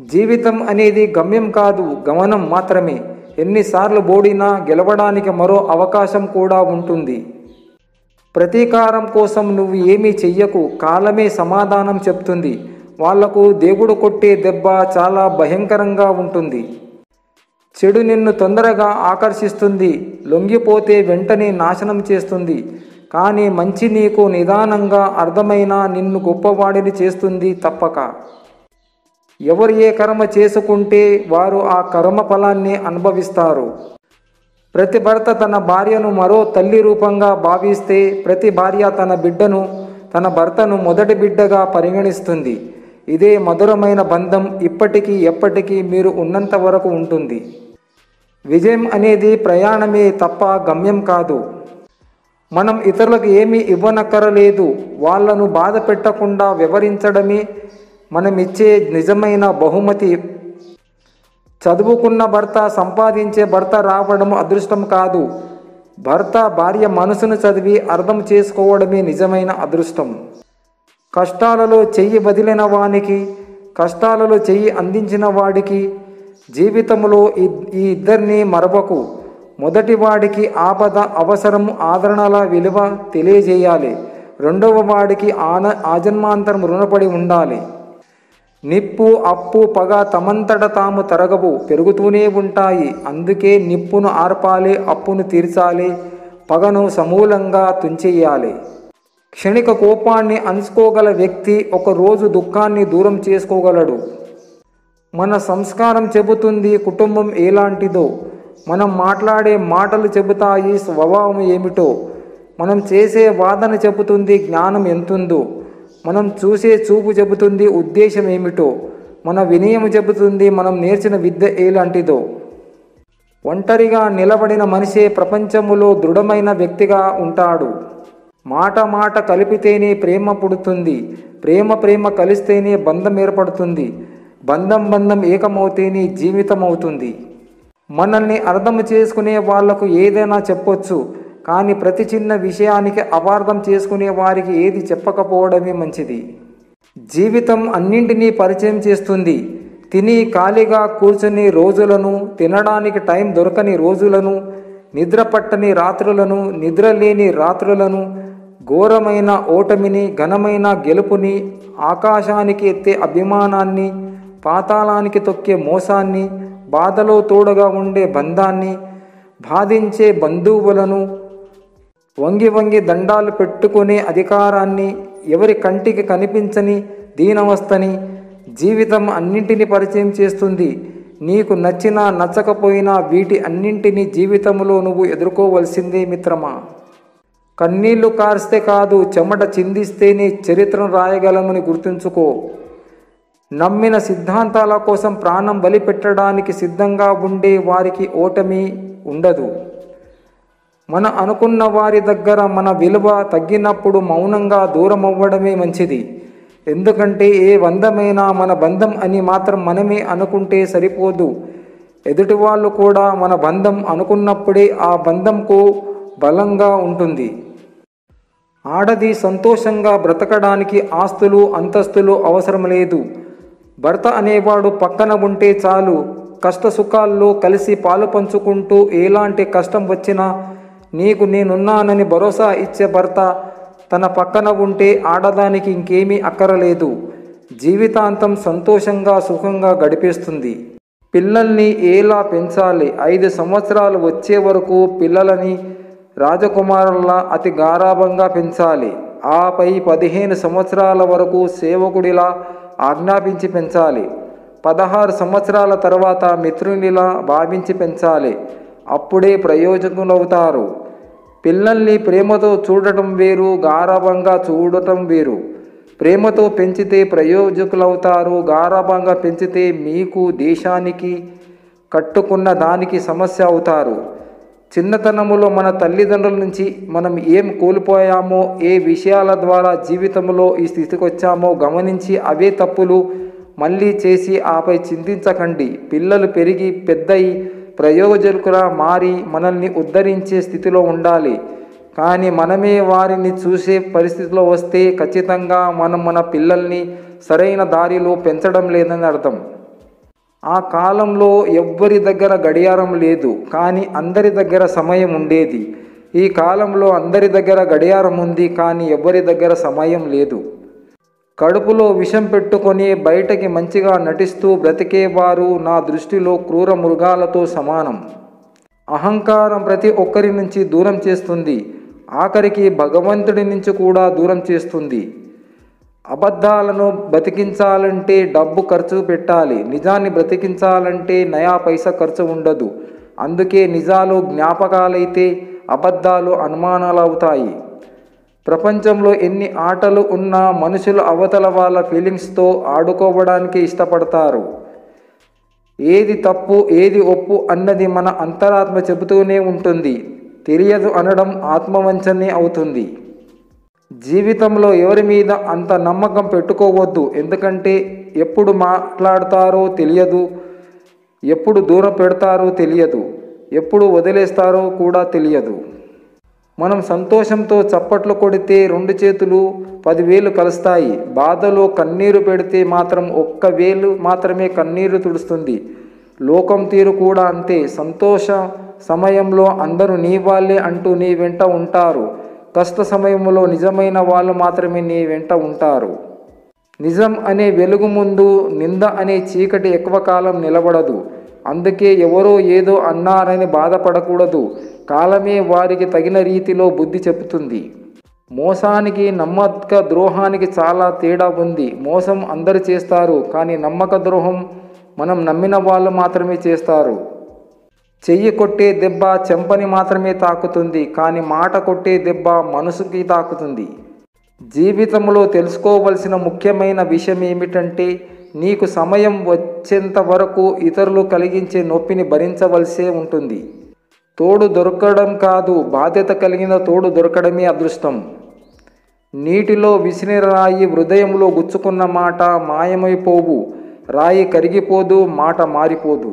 జీవితం అనేది గమ్యం కాదు, గమనం మాత్రమే. ఎన్నిసార్లు ఓడినా గెలవడానికి మరో అవకాశం కూడా ఉంటుంది. ప్రతీకారం కోసం నువ్వు ఏమీ చెయ్యకు, కాలమే సమాధానం చెప్తుంది. వాళ్లకు దేవుడు కొట్టే దెబ్బ చాలా భయంకరంగా ఉంటుంది. చెడు నిన్ను తొందరగా ఆకర్షిస్తుంది, లొంగిపోతే వెంటనే నాశనం చేస్తుంది. కానీ మంచి నీకు నిదానంగా అర్థమైనా నిన్ను గొప్పవాడిని చేస్తుంది తప్పక. ఎవరు ఏ కర్మ చేసుకుంటే వారు ఆ కర్మ ఫలాన్ని అనుభవిస్తారు. ప్రతి భర్త తన భార్యను మరో తల్లి రూపంగా భావిస్తే, ప్రతి భార్య తన భర్తను మొదటి బిడ్డగా పరిగణిస్తుంది. ఇదే మధురమైన బంధం ఇప్పటికీ ఎప్పటికీ మీరు ఉన్నంత వరకు ఉంటుంది. విజయం అనేది ప్రయాణమే తప్ప గమ్యం కాదు. మనం ఇతరులకు ఏమీ ఇవ్వనక్కరలేదు, వాళ్లను బాధ పెట్టకుండా వ్యవహరించడమే మనమిచ్చే నిజమైన బహుమతి. చదువుకున్న భర్త, సంపాదించే భర్త రావడం అదృష్టం కాదు. భర్త భార్య మనసును చదివి అర్థం చేసుకోవడమే నిజమైన అదృష్టం. కష్టాలలో చెయ్యి వదిలిన వానికి, కష్టాలలో చెయ్యి అందించిన వాడికి జీవితంలో ఈ ఇద్దరిని మరవకు. మొదటి వాడికి ఆపద, అవసరం, ఆదరణల విలువ తెలియజేయాలి. రెండవ వాడికి ఆజన్మాంతరం రుణపడి ఉండాలి. నిప్పు, అప్పు, పగ తమంతట తాము తరగవు, పెరుగుతూనే ఉంటాయి. అందుకే నిప్పును ఆర్పాలి, అప్పును తీర్చాలి, పగను సమూలంగా తుంచేయాలి. క్షణిక కోపాన్ని అణుచుకోగల వ్యక్తి ఒకరోజు దుఃఖాన్ని దూరం చేసుకోగలడు. మన సంస్కారం చెబుతుంది కుటుంబం ఎలాంటిదో. మనం మాట్లాడే మాటలు చెబుతాయి స్వభావం ఏమిటో. మనం చేసే వాదన చెబుతుంది జ్ఞానం ఎంతుందో. మనం చూసే చూపు చెబుతుంది ఉద్దేశం ఏమిటో. మన వినయం చెబుతుంది మనం నేర్చిన విద్య ఎలాంటిదో. ఒంటరిగా నిలబడిన మనిషే ప్రపంచములో దృఢమైన వ్యక్తిగా ఉంటాడు. మాట మాట కలిపితేనే ప్రేమ పుడుతుంది. ప్రేమ కలిస్తేనే బంధం ఏర్పడుతుంది. బంధం ఏకమవుతేనే జీవితం అవుతుంది. మనల్ని అర్థం చేసుకునే వాళ్లకు ఏదైనా చెప్పొచ్చు, కానీ ప్రతి చిన్న విషయానికి అపార్థం చేసుకునే వారికి ఏది చెప్పకపోవడమే మంచిది. జీవితం అన్నింటినీ పరిచయం చేస్తుంది. తిని ఖాళీగా కూర్చుని రోజులను, తినడానికి టైం దొరకని రోజులను, నిద్ర పట్టని రాత్రులను, నిద్రలేని రాత్రులను, ఘోరమైన ఓటమిని, ఘనమైన గెలుపుని, ఆకాశానికి ఎత్తే అభిమానాన్ని, పాతాళానికి తొక్కే మోసాన్ని, బాధలో తోడుగా ఉండే బంధాన్ని, బాధించే బంధువులను, వంగి దండాలు పెట్టుకునే అధికారాన్ని, ఎవరి కంటికి కనిపించని దీనవస్థని. జీవితం అన్నింటినీ పరిచయం చేస్తుంది. నీకు నచ్చినా నచ్చకపోయినా వీటి అన్నింటినీ జీవితంలో నువ్వు ఎదుర్కోవలసిందే మిత్రమా. కన్నీళ్లు కార్స్తే కాదు, చెమట చిందిస్తేనే చరిత్రను రాయగలమని గుర్తుంచుకో. నమ్మిన సిద్ధాంతాల కోసం ప్రాణం బలి పెట్టడానికి సిద్ధంగా ఉండే వారికి ఓటమి ఉండదు. మన అనుకున్న వారి దగ్గర మన విలువ తగ్గినప్పుడు మౌనంగా దూరం అవ్వడమే మంచిది. ఎందుకంటే ఏ బంధమైనా మన బంధం అని మాత్రం మనమే అనుకుంటే సరిపోదు. ఎదుటివాళ్ళు కూడా మన బంధం అనుకున్నప్పుడే ఆ బంధంకు బలంగా ఉంటుంది. ఆడది సంతోషంగా బ్రతకడానికి ఆస్తులు, అంతస్తులు అవసరం లేదు. భర్త అనేవాడు పక్కన ఉంటే చాలు. కష్ట సుఖాల్లో కలిసి పాలు పంచుకుంటూ ఎలాంటి కష్టం వచ్చినా నీకు నేనున్నానని భరోసా ఇచ్చే భర్త తన పక్కన ఉంటే ఆడదానికి ఇంకేమీ అక్కరలేదు. జీవితాంతం సంతోషంగా సుఖంగా గడిపేస్తుంది. పిల్లల్ని ఎలా పెంచాలి? 5 సంవత్సరాలు వచ్చే వరకు పిల్లలని రాజకుమారుల్లా అతి గారాభంగా పెంచాలి. ఆపై 15 సంవత్సరాల వరకు సేవకుడిలా ఆజ్ఞాపించి పెంచాలి. 16 సంవత్సరాల తర్వాత మిత్రునిలా భావించి పెంచాలి. అప్పుడే ప్రయోజకులవుతారు. పిల్లల్ని ప్రేమతో చూడటం వేరు, గారాభంగా చూడటం వేరు. ప్రేమతో పెంచితే ప్రయోజకులవుతారు. గారాభంగా పెంచితే మీకు, దేశానికి, కట్టుకున్న దానికి సమస్య అవుతారు. చిన్నతనములో మన తల్లిదండ్రుల నుంచి మనం ఏం కోల్పోయామో, ఏ విషయాల ద్వారా జీవితంలో ఈ స్థితికి వచ్చామో గమనించి అవే తప్పులు మళ్ళీ చేసి ఆపై చింతించకండి. పిల్లలు పెరిగి పెద్దయి ప్రయోజకులా మారి మనల్ని ఉద్ధరించే స్థితిలో ఉండాలి. కానీ మనమే వారిని చూసే పరిస్థితిలో వస్తే ఖచ్చితంగా మనం మన పిల్లల్ని సరైన దారిలో పెంచడం లేదని అర్థం. ఆ కాలంలో ఎవ్వరి దగ్గర గడియారం లేదు, కానీ అందరి దగ్గర సమయం ఉండేది. ఈ కాలంలో అందరి దగ్గర గడియారం ఉంది, కానీ ఎవ్వరి దగ్గర సమయం లేదు. కడుపులో విషం పెట్టుకొని బయటకి మంచిగా నటిస్తూ బ్రతికేవారు నా దృష్టిలో క్రూర మృగాలతో సమానం. అహంకారం ప్రతి ఒక్కరి నుంచి దూరం చేస్తుంది, ఆఖరికి భగవంతుడి నుంచి కూడా దూరం చేస్తుంది. అబద్ధాలను బ్రతికించాలంటే డబ్బు ఖర్చు పెట్టాలి, నిజాన్ని బ్రతికించాలంటే నయా పైసా ఖర్చు ఉండదు. అందుకే నిజాలు జ్ఞాపకాలైతే అబద్ధాలు అనుమానాలవుతాయి. ప్రపంచంలో ఎన్ని ఆటలు ఉన్నా మనుషులు అవతల వాళ్ళ ఫీలింగ్స్తో ఆడుకోవడానికి ఇష్టపడతారు. ఏది తప్పు ఏది ఒప్పు అన్నది మన అంతరాత్మ చెబుతూనే ఉంటుంది. తెలియదు అనడం ఆత్మవంచనే అవుతుంది. జీవితంలో ఎవరి మీద అంత నమ్మకం పెట్టుకోవద్దు. ఎందుకంటే ఎప్పుడు మాట్లాడతారో తెలియదు, ఎప్పుడు దూరం పెడతారో తెలియదు, ఎప్పుడు వదిలేస్తారో కూడా తెలియదు. మనం సంతోషంతో చప్పట్లు కొడితే 2 చేతులు 10 వేలు కలుస్తాయి. బాధలో కన్నీరు పెడితే మాత్రం 1 వేలు మాత్రమే కన్నీరు తుడుస్తుంది. లోకం తీరు కూడా అంతే. సంతోష సమయంలో అందరూ నీ వాళ్ళే అంటూ నీ వెంట ఉంటారు. కష్ట సమయంలో నిజమైన వాళ్ళు మాత్రమే నీ వెంట ఉంటారు. నిజం అనే వెలుగు ముందు నింద అనే చీకటి ఎక్కువ కాలం నిలబడదు. అందుకే ఎవరో ఏదో అన్నారని బాధపడకూడదు. కాలమే వారికి తగిన రీతిలో బుద్ధి చెబుతుంది. మోసానికి నమ్మక ద్రోహానికి చాలా తేడా ఉంది. మోసం అందరూ చేస్తారు, కానీ నమ్మక ద్రోహం మనం నమ్మిన వాళ్ళు మాత్రమే చేస్తారు. చెయ్యి కొట్టే దెబ్బ చెంపని మాత్రమే తాకుతుంది, కానీ మాట కొట్టే దెబ్బ మనసుకి తాకుతుంది. జీవితంలో తెలుసుకోవలసిన ముఖ్యమైన విషయం ఏమిటంటే, నీకు సమయం వచ్చేంత వరకు ఇతరులు కలిగించే నొప్పిని భరించవలసే ఉంటుంది. తోడు దొరకడం కాదు, బాధ్యత కలిగిన తోడు దొరకడమే అదృష్టం. నీటిలో విసిరిన రాయి హృదయంలో గుచ్చుకున్న మాట మాయమైపోవు. రాయి కరిగిపోదు, మాట మారిపోదు.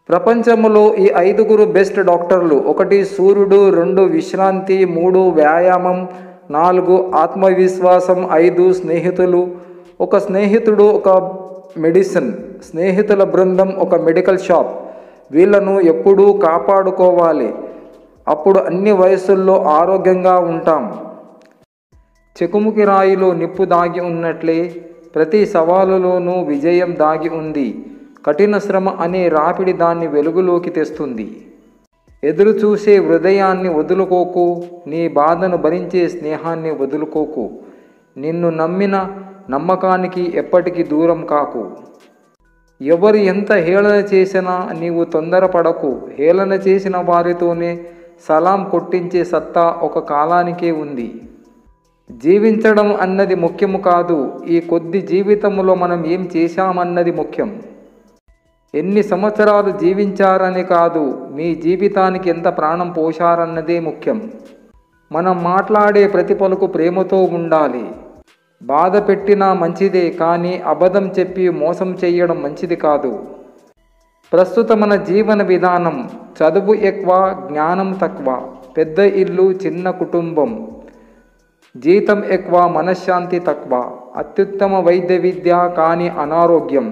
ప్రపంచంలో ఈ 5 బెస్ట్ డాక్టర్లు: 1 సూర్యుడు, 2 విశ్రాంతి, 3 వ్యాయామం, 4 ఆత్మవిశ్వాసం, 5 స్నేహితులు. 1 స్నేహితుడు ఒక మెడిసిన్, స్నేహితుల బృందం ఒక మెడికల్ షాప్. వీళ్ళను ఎప్పుడూ కాపాడుకోవాలి. అప్పుడు అన్ని వయసుల్లో ఆరోగ్యంగా ఉంటాం. చెకుముకి రాయిలో నిప్పు దాగి ఉన్నట్లే ప్రతి సవాలులోనూ విజయం దాగి ఉంది. కఠిన శ్రమ అనే రాపిడి దాన్ని వెలుగులోకి తెస్తుంది. ఎదురు చూసే హృదయాన్ని వదులుకోకు, నీ బాధను భరించే స్నేహాన్ని వదులుకోకు. నిన్ను నమ్మిన నమ్మకానికి ఎప్పటికీ దూరం కాకు. ఎవరు ఎంత హేళన చేసినా నీవు తొందరపడకు. హేళన చేసిన వారితోనే సలాం కొట్టించే సత్తా ఒక కాలానికే ఉంది. జీవించడం అన్నది ముఖ్యము కాదు, ఈ కొద్ది జీవితంలో మనం ఏం చేశామన్నది ముఖ్యం. ఎన్ని సంవత్సరాలు జీవించారని కాదు, మీ జీవితానికి ఎంత ప్రాణం పోశారన్నదే ముఖ్యం. మనం మాట్లాడే ప్రతి పలుకు ప్రేమతో ఉండాలి. బాధ పెట్టినా మంచిదే, కానీ అబద్ధం చెప్పి మోసం చేయడం మంచిది కాదు. ప్రస్తుత మన జీవన విధానం: చదువు ఎక్కువ, జ్ఞానం తక్కువ. పెద్ద ఇల్లు, చిన్న కుటుంబం. జీతం ఎక్కువ, మనశ్శాంతి తక్కువ. అత్యుత్తమ వైద్య విద్య, కానీ అనారోగ్యం.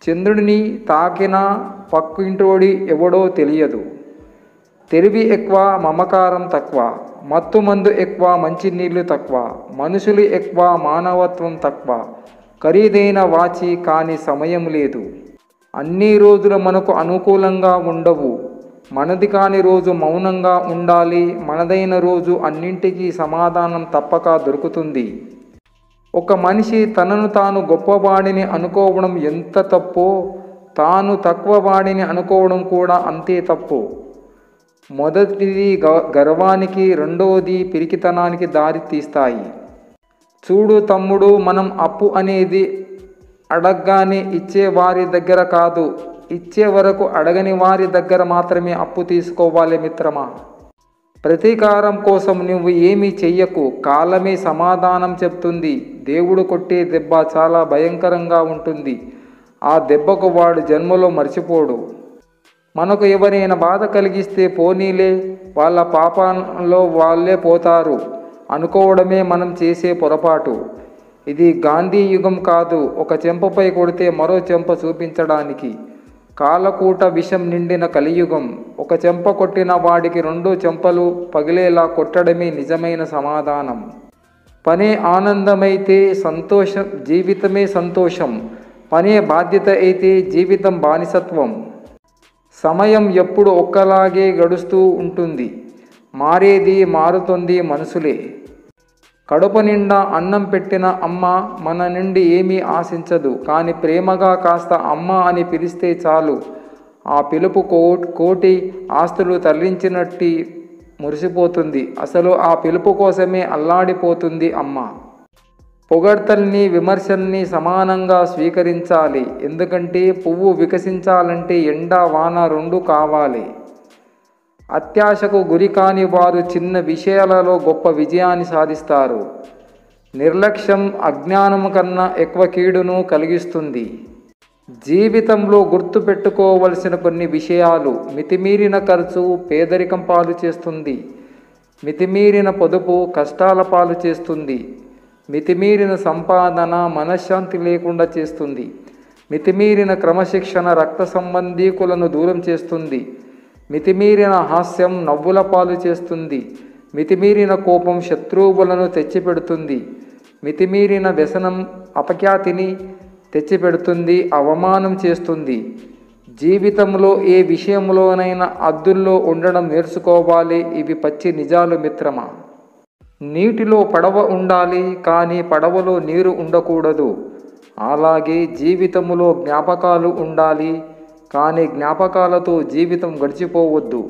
చంద్రుడిని తాకిన పక్కింటోడి ఎవడో తెలియదు. తెలివి ఎక్కువ, మమకారం తక్కువ. మత్తు మందు ఎక్కువ, మంచినీళ్ళు తక్కువ. మనుషులు ఎక్కువ, మానవత్వం తక్కువ. ఖరీదైన వాచి, కానీ సమయం లేదు. అన్ని రోజులు మనకు అనుకూలంగా ఉండవు. మనది కాని రోజు మౌనంగా ఉండాలి. మనదైన రోజు అన్నింటికీ సమాధానం తప్పక దొరుకుతుంది. ఒక మనిషి తనను తాను గొప్పవాడిని అనుకోవడం ఎంత తప్పో, తాను తక్కువవాడిని అనుకోవడం కూడా అంతే తప్పు. మొదటిది గర్వానికి, రెండవది పిరికితనానికి దారి తీస్తాయి. చూడు తమ్ముడు, మనం అప్పు అనేది అడగగానే ఇచ్చే వారి దగ్గర కాదు, ఇచ్చే వరకు అడగని వారి దగ్గర మాత్రమే అప్పు తీసుకోవాలి మిత్రమా. ప్రతీకారం కోసం నువ్వు ఏమీ చెయ్యకు, కాలమే సమాధానం చెప్తుంది. దేవుడు కొట్టే దెబ్బ చాలా భయంకరంగా ఉంటుంది. ఆ దెబ్బకు వాడు జన్మలో మర్చిపోడు. మనకు ఎవరైనా బాధ కలిగిస్తే పోనీలే, వాళ్ళ పాపంలో వాళ్ళే పోతారు అనుకోవడమే మనం చేసే పొరపాటు. ఇది గాంధీ యుగం కాదు, ఒక చెంపపై కొడితే మరో చెంప చూపించడానికి. కాలకూట విషం నిండిన కలియుగం. ఒక చెంప కొట్టిన వాడికి 2 చెంపలు పగిలేలా కొట్టడమే నిజమైన సమాధానం. పనే ఆనందమైతే జీవితమే సంతోషం. పనే బాధ్యత అయితే జీవితం బానిసత్వం. సమయం ఎప్పుడు ఒక్కలాగే గడుస్తూ ఉంటుంది. మారుతుంది మనుషులే. కడుపు నిండా అన్నం పెట్టిన అమ్మ మన నుండి ఏమీ ఆశించదు. కానీ ప్రేమగా కాస్త అమ్మ అని పిలిస్తే చాలు, ఆ పిలుపు కోటి ఆస్తులు తరలించినట్టు మురిసిపోతుంది. అసలు ఆ పిలుపు కోసమే అల్లాడిపోతుంది అమ్మ. పొగడ్తల్ని విమర్శల్ని సమానంగా స్వీకరించాలి. ఎందుకంటే పువ్వు వికసించాలంటే ఎండ వాన 2 కావాలి. అత్యాశకు గురికాని వారు చిన్న విషయాలలో గొప్ప విజయాన్ని సాధిస్తారు. నిర్లక్ష్యం అజ్ఞానం కన్నా ఎక్కువ కీడును కలిగిస్తుంది. జీవితంలో గుర్తుపెట్టుకోవలసిన కొన్ని విషయాలు: మితిమీరిన ఖర్చు పేదరికం పాలు చేస్తుంది. మితిమీరిన పొదుపు కష్టాల పాలు చేస్తుంది. మితిమీరిన సంపాదన మనశ్శాంతి లేకుండా చేస్తుంది. మితిమీరిన క్రమశిక్షణ రక్త సంబంధీకులను దూరం చేస్తుంది. మితిమీరిన హాస్యం నవ్వుల పాలు చేస్తుంది. మితిమీరిన కోపం శత్రువులను తెచ్చిపెడుతుంది. మితిమీరిన వ్యసనం అపఖ్యాతిని తెచ్చిపెడుతుంది, అవమానం చేస్తుంది. జీవితంలో ఏ విషయంలోనైనా హద్దుల్లో ఉండడం నేర్చుకోవాలి. ఇవి పచ్చి నిజాలు మిత్రమా. నీటిలో పడవ ఉండాలి, కానీ పడవలో నీరు ఉండకూడదు. అలాగే జీవితంలో జ్ఞాపకాలు ఉండాలి, కానీ జ్ఞాపకాలతో జీవితం గడిచిపోవద్దు.